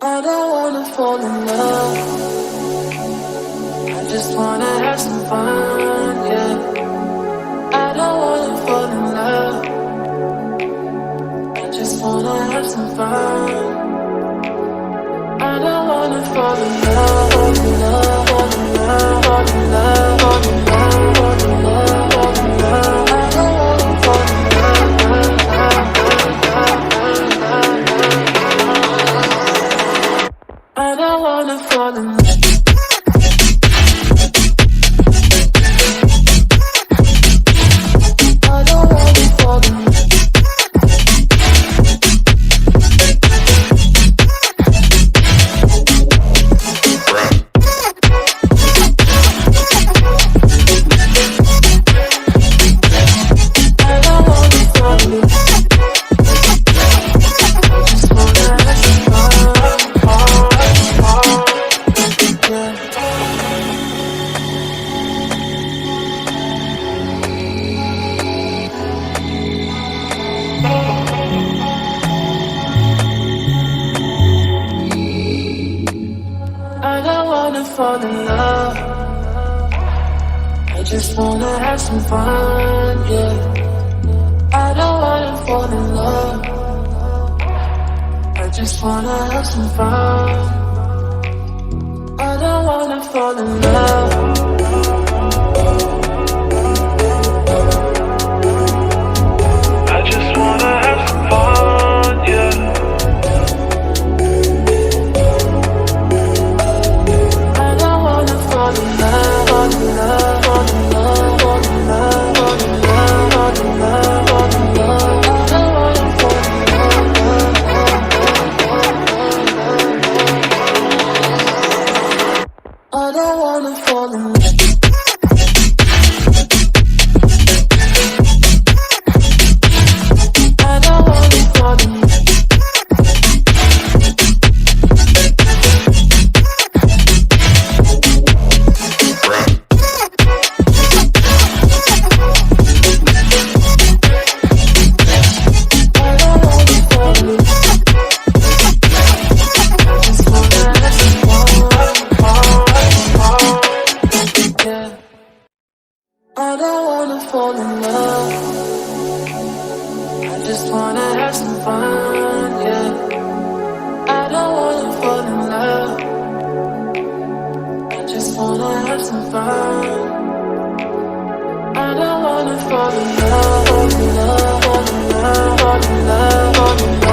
I don't wanna fall in love. I just wanna have some fun, yeah. I don't wanna fall in love. I just wanna have some fun. I don't wanna fall in love, fall in love, fall in love, fall in love, fall in love, fall in love, fall in love. I don't wanna fall in love. I don't wanna fall in love. I don't wanna fall in love. I just wanna have some fun, yeah. I don't wanna fall in love. I just wanna have some fun. I don't wanna fall in love. I just wanna have some fun, yeah. Fall in love, fall in love, fall in love, fall in love, fall in love, fall in love, fall in love. I don't wanna fall in love. I don't wanna fall in love. I don't wanna fall in love. I don't wanna fall in love. I just wanna have some fun, yeah. I don't wanna fall in love. I just wanna have some fun. I don't wanna fall in love, fall in love, fall in love, fall in love, fall in love.